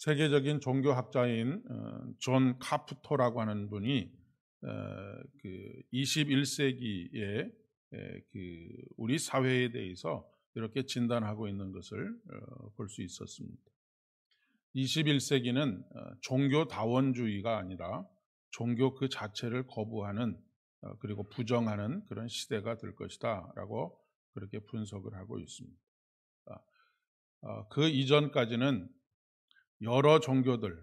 세계적인 종교학자인 존 카프토라고 하는 분이 21세기에 우리 사회에 대해서 이렇게 진단하고 있는 것을 볼 수 있었습니다. 21세기는 종교다원주의가 아니라 종교 그 자체를 거부하는 그리고 부정하는 그런 시대가 될 것이다 라고 그렇게 분석을 하고 있습니다. 그 이전까지는 여러 종교들을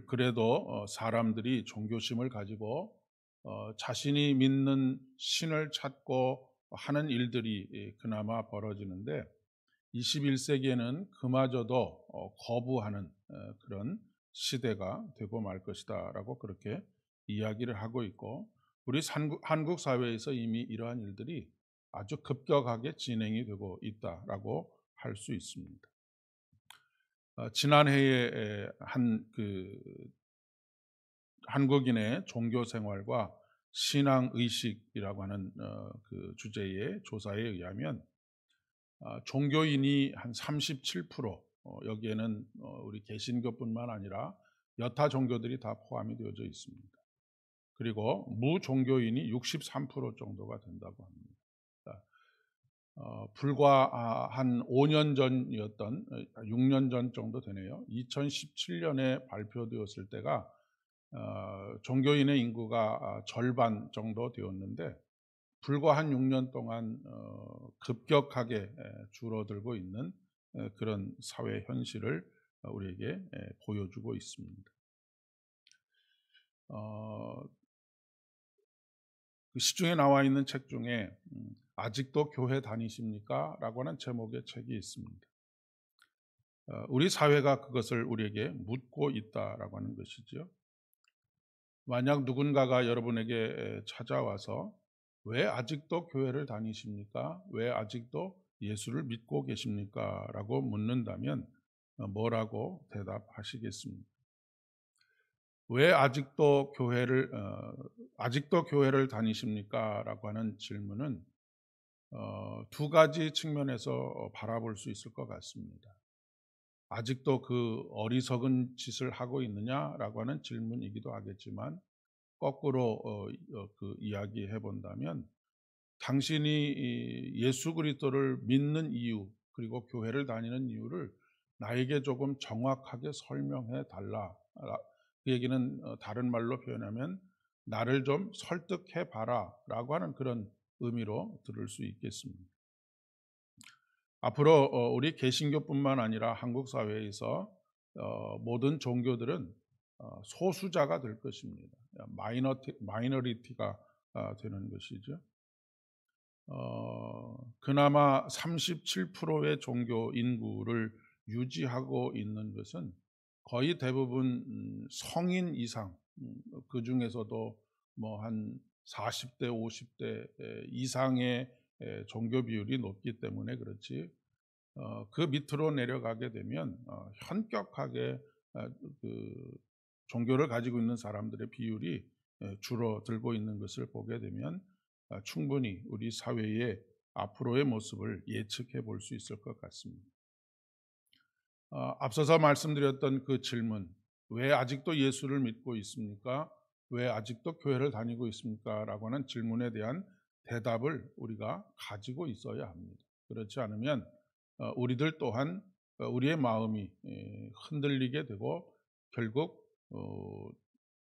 그래도 사람들이 종교심을 가지고 자신이 믿는 신을 찾고 하는 일들이 그나마 벌어지는데 21세기에는 그마저도 거부하는 그런 시대가 되고 말 것이다 라고 그렇게 이야기를 하고 있고, 우리 한국 사회에서 이미 이러한 일들이 아주 급격하게 진행이 되고 있다라고 할 수 있습니다. 지난해에 한국인의 종교 생활과 신앙 의식이라고 하는 그 주제의 조사에 의하면 종교인이 한 37%, 여기에는 우리 개신교뿐만 아니라 여타 종교들이 다 포함이 되어져 있습니다. 그리고 무종교인이 63% 정도가 된다고 합니다. 불과 한 5년 전이었던 6년 전 정도 되네요. 2017년에 발표되었을 때가 종교인의 인구가 절반 정도 되었는데 불과 한 6년 동안 급격하게 줄어들고 있는 그런 사회 현실을 우리에게 보여주고 있습니다. 그 시중에 나와 있는 책 중에 아직도 교회 다니십니까? 라고 하는 제목의 책이 있습니다. 우리 사회가 그것을 우리에게 묻고 있다라고 하는 것이죠. 만약 누군가가 여러분에게 찾아와서 왜 아직도 교회를 다니십니까? 왜 아직도 예수를 믿고 계십니까? 라고 묻는다면 뭐라고 대답하시겠습니까? 왜 아직도 교회를 다니십니까? 라고 하는 질문은 두 가지 측면에서 바라볼 수 있을 것 같습니다. 아직도 그 어리석은 짓을 하고 있느냐라고 하는 질문이기도 하겠지만, 거꾸로 이야기해 본다면 당신이 예수 그리스도를 믿는 이유 그리고 교회를 다니는 이유를 나에게 조금 정확하게 설명해 달라. 그 얘기는 다른 말로 표현하면 나를 좀 설득해 봐라 라고 하는 그런 의미로 들을 수 있겠습니다. 앞으로 우리 개신교뿐만 아니라 한국 사회에서 모든 종교들은 소수자가 될 것입니다. 마이너리티가 되는 것이죠. 그나마 37%의 종교 인구를 유지하고 있는 것은 거의 대부분 성인 이상, 그 중에서도 뭐 한 40대, 50대 이상의 종교 비율이 높기 때문에 그렇지, 그 밑으로 내려가게 되면 현격하게 그 종교를 가지고 있는 사람들의 비율이 줄어들고 있는 것을 보게 되면 충분히 우리 사회의 앞으로의 모습을 예측해 볼 수 있을 것 같습니다. 앞서서 말씀드렸던 그 질문, 왜 아직도 예수를 믿고 있습니까? 왜 아직도 교회를 다니고 있습니까? 라고 하는 질문에 대한 대답을 우리가 가지고 있어야 합니다. 그렇지 않으면 우리들 또한 우리의 마음이 흔들리게 되고 결국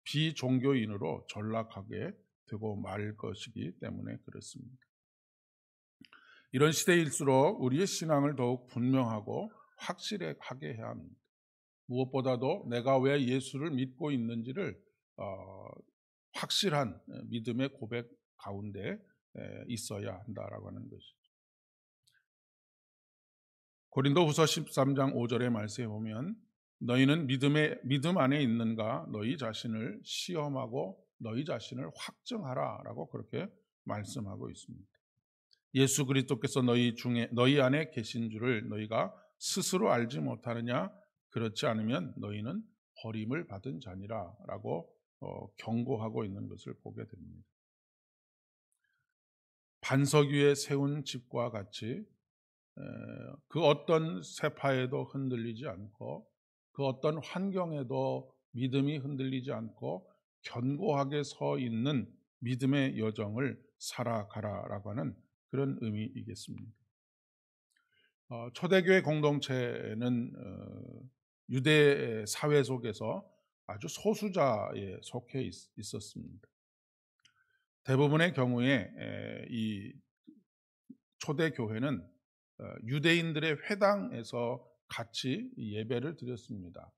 비종교인으로 전락하게 되고 말 것이기 때문에 그렇습니다. 이런 시대일수록 우리의 신앙을 더욱 분명하고 확실하게 해야 합니다. 무엇보다도 내가 왜 예수를 믿고 있는지를 확실한 믿음의 고백 가운데 있어야 한다라고 하는 것이죠. 고린도후서 13장 5절의 말씀에 보면 너희는 믿음 안에 있는가 너희 자신을 시험하고 너희 자신을 확증하라 라고 그렇게 말씀하고 있습니다. 예수 그리스도께서 너희 안에 계신 줄을 너희가 스스로 알지 못하느냐? 그렇지 않으면 너희는 버림을 받은 자니라 라고 경고하고 있는 것을 보게 됩니다. 반석 위에 세운 집과 같이 그 어떤 세파에도 흔들리지 않고 그 어떤 환경에도 믿음이 흔들리지 않고 견고하게 서 있는 믿음의 여정을 살아가라라고 하는 그런 의미이겠습니다. 초대교회 공동체는 유대 사회 속에서 아주 소수자에 속해 있었습니다. 대부분의 경우에 이 초대교회는 유대인들의 회당에서 같이 예배를 드렸습니다.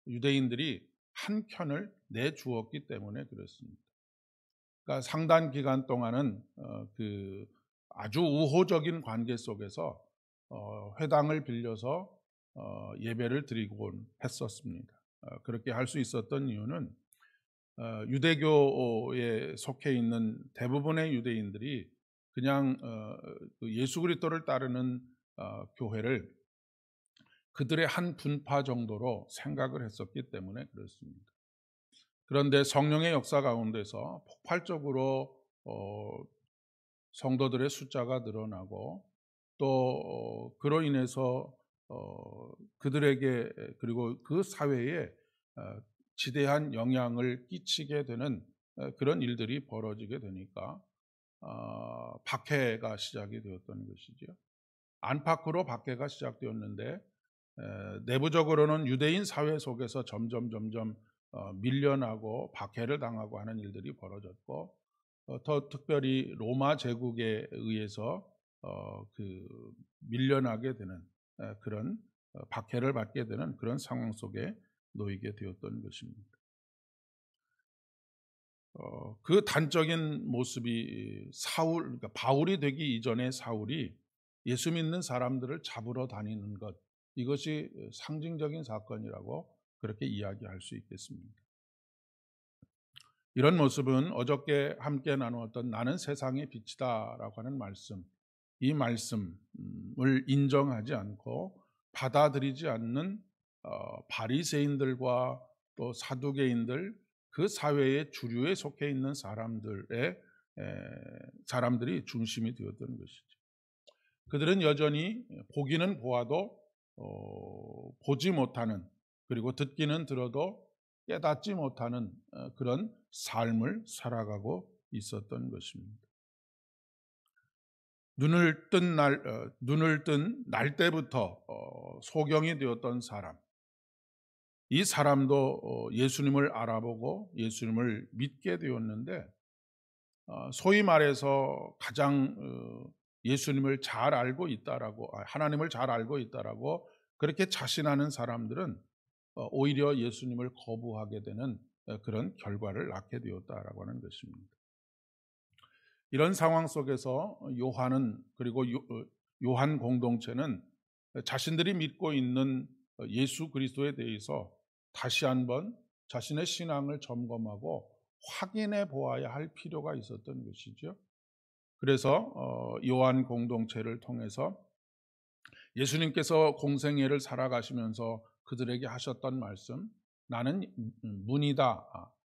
유대인들이 한 편을 내주었기 때문에 그렇습니다. 그러니까 상당 기간 동안은 그 아주 우호적인 관계 속에서 회당을 빌려서 예배를 드리곤 했었습니다. 그렇게 할 수 있었던 이유는 유대교에 속해 있는 대부분의 유대인들이 그냥 예수 그리스도를 따르는 교회를 그들의 한 분파 정도로 생각을 했었기 때문에 그렇습니다. 그런데 성령의 역사 가운데서 폭발적으로 성도들의 숫자가 늘어나고 또 그로 인해서 그들에게 그리고 그 사회에 지대한 영향을 끼치게 되는 그런 일들이 벌어지게 되니까 박해가 시작이 되었던 것이죠. 안팎으로 박해가 시작되었는데 내부적으로는 유대인 사회 속에서 점점 밀려나고 박해를 당하고 하는 일들이 벌어졌고 더 특별히 로마 제국에 의해서 밀려나게 되는 그런 박해를 받게 되는 그런 상황 속에 놓이게 되었던 것입니다. 그 단적인 모습이 그러니까 바울이 되기 이전에 사울이 예수 믿는 사람들을 잡으러 다니는 것, 이것이 상징적인 사건이라고 그렇게 이야기할 수 있겠습니다. 이런 모습은 어저께 함께 나누었던 나는 세상의 빛이다라고 하는 말씀, 이 말씀을 인정하지 않고 받아들이지 않는 바리새인들과 또 사두개인들, 그 사회의 주류에 속해 있는 사람들이 중심이 되었던 것이죠. 그들은 여전히 보기는 보아도 보지 못하는, 그리고 듣기는 들어도 깨닫지 못하는 그런 삶을 살아가고 있었던 것입니다. 눈을 뜬 날 때부터 소경이 되었던 사람, 이 사람도 예수님을 알아보고 예수님을 믿게 되었는데 소위 말해서 가장 예수님을 잘 알고 있다라고, 하나님을 잘 알고 있다라고 그렇게 자신하는 사람들은 오히려 예수님을 거부하게 되는 그런 결과를 낳게 되었다라고 하는 것입니다. 이런 상황 속에서 요한은, 그리고 요한 공동체는 자신들이 믿고 있는 예수 그리스도에 대해서 다시 한번 자신의 신앙을 점검하고 확인해 보아야 할 필요가 있었던 것이죠. 그래서 요한 공동체를 통해서 예수님께서 공생애를 살아가시면서 그들에게 하셨던 말씀, 나는 문이다,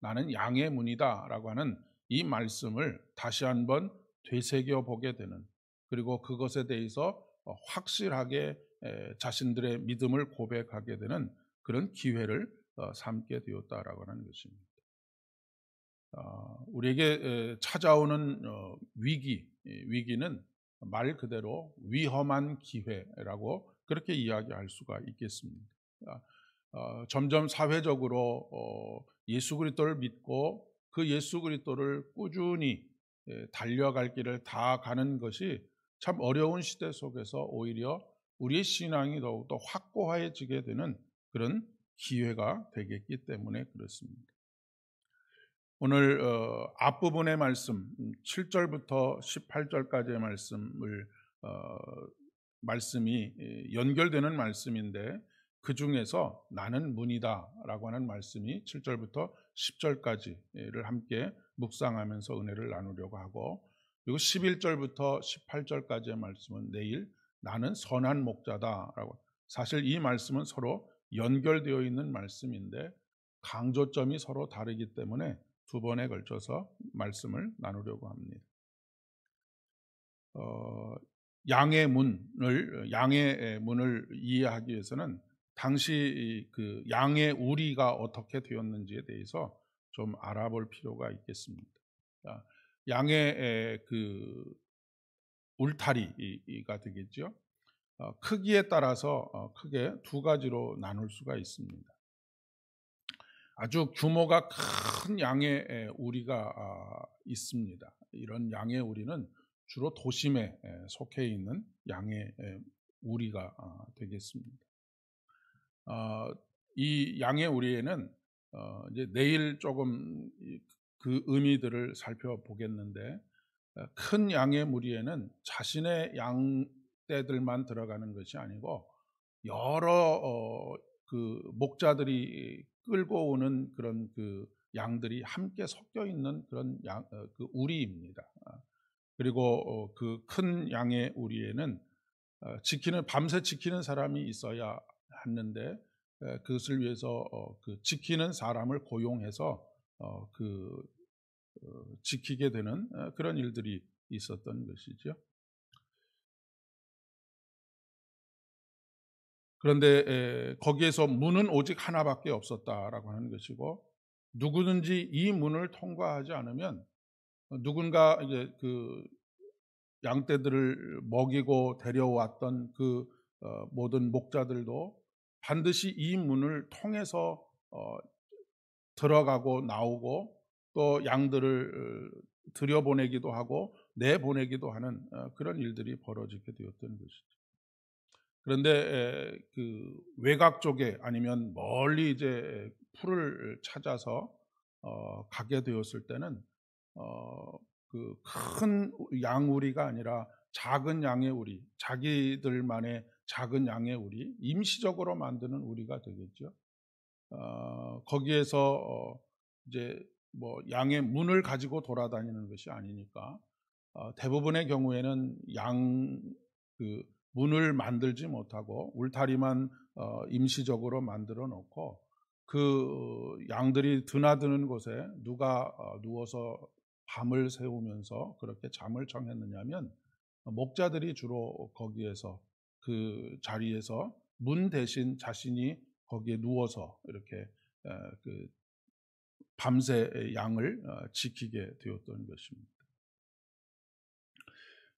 나는 양의 문이다 라고 하는 이 말씀을 다시 한번 되새겨 보게 되는, 그리고 그것에 대해서 확실하게 자신들의 믿음을 고백하게 되는 그런 기회를 삼게 되었다라고 하는 것입니다. 우리에게 찾아오는 위기는 말 그대로 위험한 기회라고 그렇게 이야기할 수가 있겠습니다. 점점 사회적으로 예수 그리스도를 믿고 그 예수 그리스도를 꾸준히 달려갈 길을 다 가는 것이 참 어려운 시대 속에서 오히려 우리의 신앙이 더욱더 확고해지게 되는 그런 기회가 되겠기 때문에 그렇습니다. 오늘 앞부분의 말씀 7절부터 18절까지의 말씀이 연결되는 말씀인데, 그 중에서 나는 문이다라고 하는 말씀이 7절부터 10절까지를 함께 묵상하면서 은혜를 나누려고 하고, 그리고 11절부터 18절까지의 말씀은 내일 나는 선한 목자다라고, 사실 이 말씀은 서로 연결되어 있는 말씀인데 강조점이 서로 다르기 때문에 두 번에 걸쳐서 말씀을 나누려고 합니다. 양의 문을 이해하기 위해서는 당시 그 양의 우리가 어떻게 되었는지에 대해서 좀 알아볼 필요가 있겠습니다. 양의 그 울타리가 되겠죠. 크기에 따라서 크게 두 가지로 나눌 수가 있습니다. 아주 규모가 큰 양의 우리가 있습니다. 이런 양의 우리는 주로 도심에 속해 있는 양의 우리가 되겠습니다. 이 양의 우리에는 이제 내일 조금 그 의미들을 살펴보겠는데, 큰 양의 무리에는 자신의 양떼들만 들어가는 것이 아니고 여러 그 목자들이 끌고 오는 그런 그 양들이 함께 섞여 있는 그런 그 우리입니다. 그리고 그 큰 양의 우리에는 밤새 지키는 사람이 있어야 하는데, 그것을 위해서 그 지키는 사람을 고용해서 지키게 되는 그런 일들이 있었던 것이죠. 그런데 거기에서 문은 오직 하나밖에 없었다라고 하는 것이고, 누구든지 이 문을 통과하지 않으면 누군가 이제 그 양떼들을 먹이고 데려왔던 그 모든 목자들도 반드시 이 문을 통해서 들어가고 나오고 또 양들을 들여보내기도 하고 내보내기도 하는 그런 일들이 벌어지게 되었던 것이죠. 그런데 그 외곽 쪽에 아니면 멀리 이제 풀을 찾아서 가게 되었을 때는 그 큰 양우리가 아니라 작은 양의 우리, 자기들만의 작은 양의 우리, 임시적으로 만드는 우리가 되겠죠. 거기에서 이제 뭐 양의 문을 가지고 돌아다니는 것이 아니니까 대부분의 경우에는 그 문을 만들지 못하고 울타리만 임시적으로 만들어 놓고 그 양들이 드나드는 곳에 누가 누워서 밤을 새우면서 그렇게 잠을 청했느냐면, 목자들이 주로 거기에서 그 자리에서 문 대신 자신이 거기에 누워서 이렇게 그 밤새 양을 지키게 되었던 것입니다.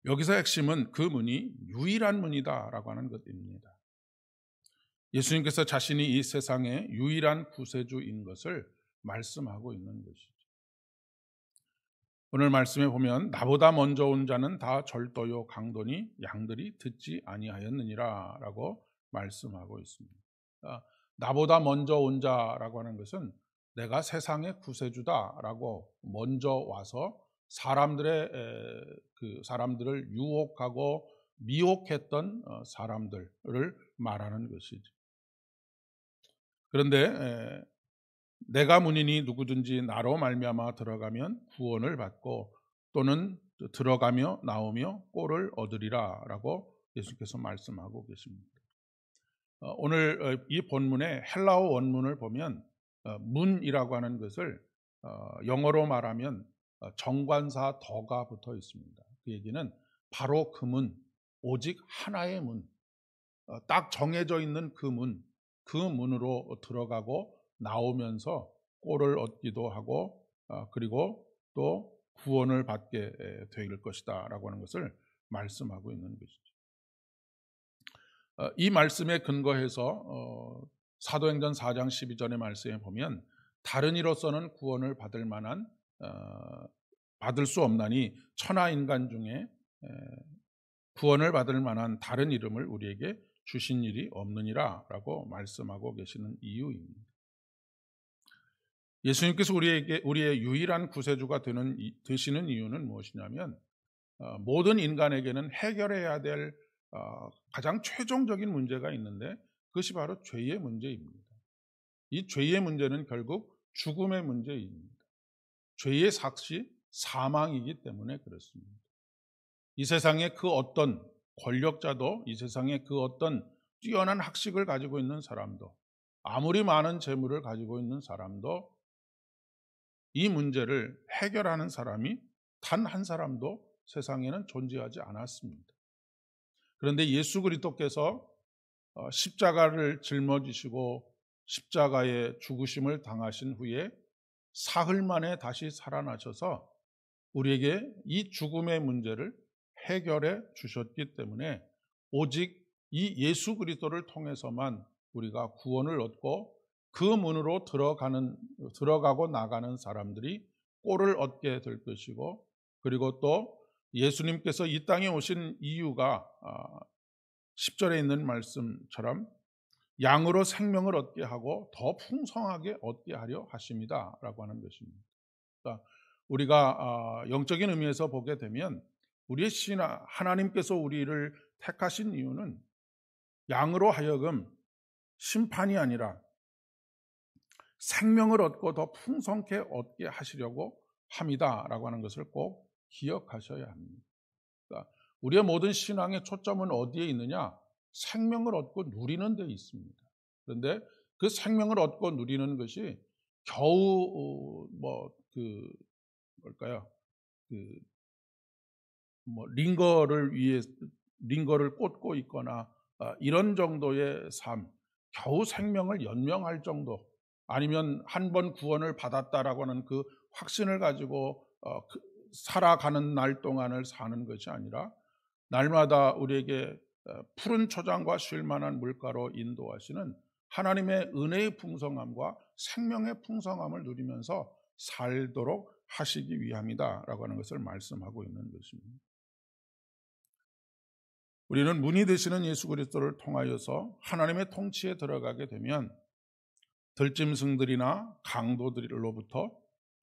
여기서 핵심은 그 문이 유일한 문이다라고 하는 것입니다. 예수님께서 자신이 이 세상의 유일한 구세주인 것을 말씀하고 있는 것이죠. 오늘 말씀에 보면 나보다 먼저 온 자는 다 절도요 강도니 양들이 듣지 아니하였느니라 라고 말씀하고 있습니다. 나보다 먼저 온 자라고 하는 것은 내가 세상의 구세주다라고 먼저 와서 사람들을 유혹하고 미혹했던 사람들을 말하는 것이죠. 그런데 내가 문이니 누구든지 나로 말미암아 들어가면 구원을 받고 또는 들어가며 나오며 꼴을 얻으리라라고 예수께서 말씀하고 계십니다. 오늘 이 본문의 헬라어 원문을 보면 문이라고 하는 것을 영어로 말하면 정관사 더가 붙어 있습니다. 그 얘기는 바로 그 문, 오직 하나의 문, 딱 정해져 있는 그 문으로 들어가고 나오면서 꼴을 얻기도 하고 그리고 또 구원을 받게 될 것이다 라고 하는 것을 말씀하고 있는 것이죠. 이 말씀에 근거해서 사도행전 4장 12절의 말씀에 보면 다른 이로서는 구원을 받을 수 없나니 천하 인간 중에 구원을 받을 만한 다른 이름을 우리에게 주신 일이 없느니라 라고 말씀하고 계시는 이유입니다. 예수님께서 우리의 유일한 구세주가 되시는 이유는 무엇이냐면 모든 인간에게는 해결해야 될 가장 최종적인 문제가 있는데 그것이 바로 죄의 문제입니다. 이 죄의 문제는 결국 죽음의 문제입니다. 죄의 삭시 사망이기 때문에 그렇습니다. 이 세상의 그 어떤 권력자도, 이 세상의 그 어떤 뛰어난 학식을 가지고 있는 사람도, 아무리 많은 재물을 가지고 있는 사람도 이 문제를 해결하는 사람이 단 한 사람도 세상에는 존재하지 않았습니다. 그런데 예수 그리스도께서 십자가를 짊어지시고 십자가의 죽으심을 당하신 후에 사흘 만에 다시 살아나셔서 우리에게 이 죽음의 문제를 해결해 주셨기 때문에 오직 이 예수 그리스도를 통해서만 우리가 구원을 얻고 그 문으로 들어가고 나가는 사람들이 꼴을 얻게 될 것이고, 그리고 또 예수님께서 이 땅에 오신 이유가 10절에 있는 말씀처럼 양으로 생명을 얻게 하고 더 풍성하게 얻게 하려 하십니다 라고 하는 것입니다. 그러니까 우리가 영적인 의미에서 보게 되면 우리의 신앙, 하나님께서 우리를 택하신 이유는 양으로 하여금 심판이 아니라 생명을 얻고 더 풍성케 얻게 하시려고 합니다 라고 하는 것을 꼭 기억하셔야 합니다. 그러니까 우리의 모든 신앙의 초점은 어디에 있느냐? 생명을 얻고 누리는 데 있습니다. 그런데 그 생명을 얻고 누리는 것이 겨우 링거를 꽂고 있거나 이런 정도의 삶, 겨우 생명을 연명할 정도, 아니면 한 번 구원을 받았다라고 하는 그 확신을 가지고 살아가는 날 동안을 사는 것이 아니라 날마다 우리에게 푸른 초장과 쉴만한 물가로 인도하시는 하나님의 은혜의 풍성함과 생명의 풍성함을 누리면서 살도록 하시기 위함이다 라고 하는 것을 말씀하고 있는 것입니다. 우리는 문이 되시는 예수 그리스도를 통하여서 하나님의 통치에 들어가게 되면 들짐승들이나 강도들로부터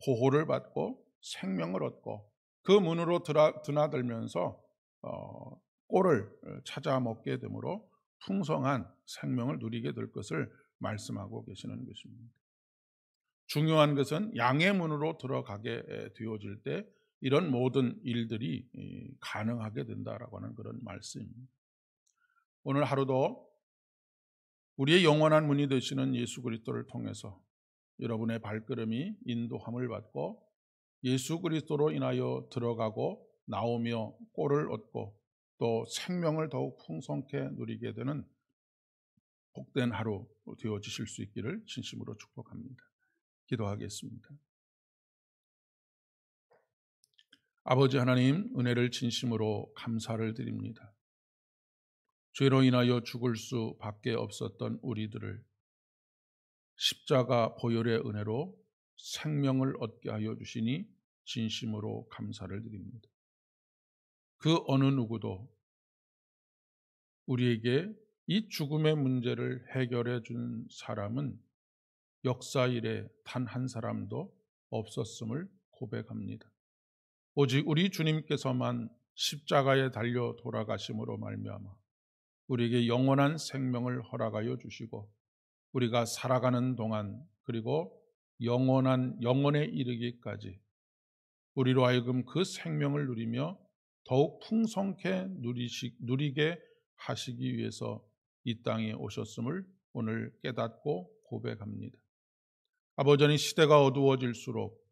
보호를 받고 생명을 얻고 그 문으로 드나들면서 꼴을 찾아 먹게 되므로 풍성한 생명을 누리게 될 것을 말씀하고 계시는 것입니다. 중요한 것은 양의 문으로 들어가게 되어질 때 이런 모든 일들이 가능하게 된다라고 하는 그런 말씀입니다. 오늘 하루도 우리의 영원한 문이 되시는 예수 그리스도를 통해서 여러분의 발걸음이 인도함을 받고 예수 그리스도로 인하여 들어가고 나오며 꼴을 얻고 또 생명을 더욱 풍성케 누리게 되는 복된 하루 되어지실 수 있기를 진심으로 축복합니다. 기도하겠습니다. 아버지 하나님, 은혜를 진심으로 감사를 드립니다. 죄로 인하여 죽을 수밖에 없었던 우리들을 십자가 보혈의 은혜로 생명을 얻게 하여 주시니 진심으로 감사를 드립니다. 그 어느 누구도 우리에게 이 죽음의 문제를 해결해 준 사람은 역사 이래 단 한 사람도 없었음을 고백합니다. 오직 우리 주님께서만 십자가에 달려 돌아가심으로 말미암아 우리에게 영원한 생명을 허락하여 주시고 우리가 살아가는 동안 그리고 영원에 이르기까지 우리로 하여금 그 생명을 누리며 더욱 풍성케 누리게 하시기 위해서 이 땅에 오셨음을 오늘 깨닫고 고백합니다. 아버지, 시대가 어두워질수록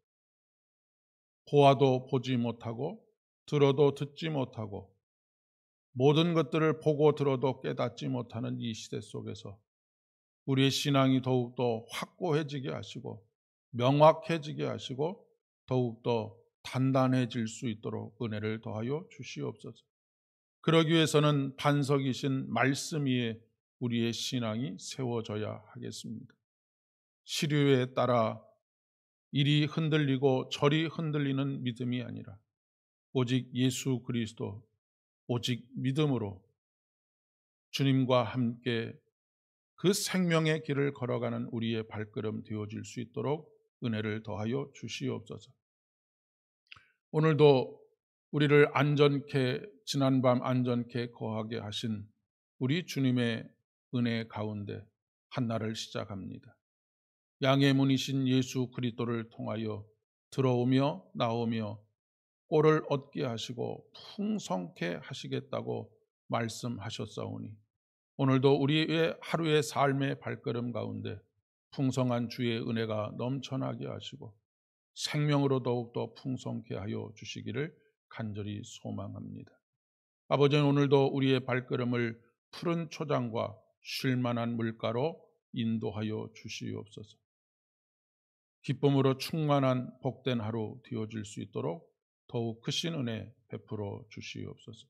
보아도 보지 못하고 들어도 듣지 못하고 모든 것들을 보고 들어도 깨닫지 못하는 이 시대 속에서 우리의 신앙이 더욱더 확고해지게 하시고 명확해지게 하시고 더욱더 단단해질 수 있도록 은혜를 더하여 주시옵소서. 그러기 위해서는 반석이신 말씀 위에 우리의 신앙이 세워져야 하겠습니다. 시류에 따라 이리 흔들리고 저리 흔들리는 믿음이 아니라 오직 예수 그리스도, 오직 믿음으로 주님과 함께 그 생명의 길을 걸어가는 우리의 발걸음 되어질 수 있도록 은혜를 더하여 주시옵소서. 오늘도 우리를 지난밤 안전케 거하게 하신 우리 주님의 은혜 가운데 한날을 시작합니다. 양의 문이신 예수 그리스도를 통하여 들어오며 나오며 꼴을 얻게 하시고 풍성케 하시겠다고 말씀하셨사오니 오늘도 우리의 하루의 삶의 발걸음 가운데 풍성한 주의 은혜가 넘쳐나게 하시고 생명으로 더욱더 풍성케 하여 주시기를 간절히 소망합니다. 아버지는 오늘도 우리의 발걸음을 푸른 초장과 쉴만한 물가로 인도하여 주시옵소서. 기쁨으로 충만한 복된 하루 되어질 수 있도록 더욱 크신 은혜 베풀어 주시옵소서.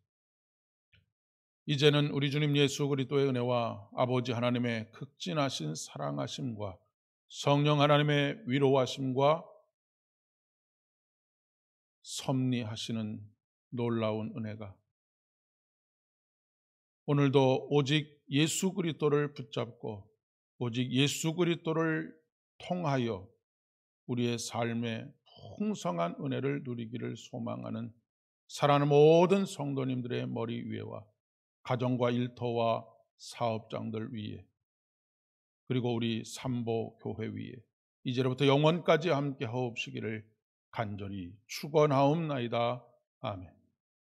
이제는 우리 주님 예수 그리스도의 은혜와 아버지 하나님의 극진하신 사랑하심과 성령 하나님의 위로하심과 섭리하시는 놀라운 은혜가 오늘도 오직 예수 그리스도를 붙잡고 오직 예수 그리스도를 통하여 우리의 삶에 풍성한 은혜를 누리기를 소망하는 사랑하는 모든 성도님들의 머리 위에와 가정과 일터와 사업장들 위에 그리고 우리 삼보 교회 위에 이제로부터 영원까지 함께 하옵시기를 간절히 축원하옵나이다. 아멘.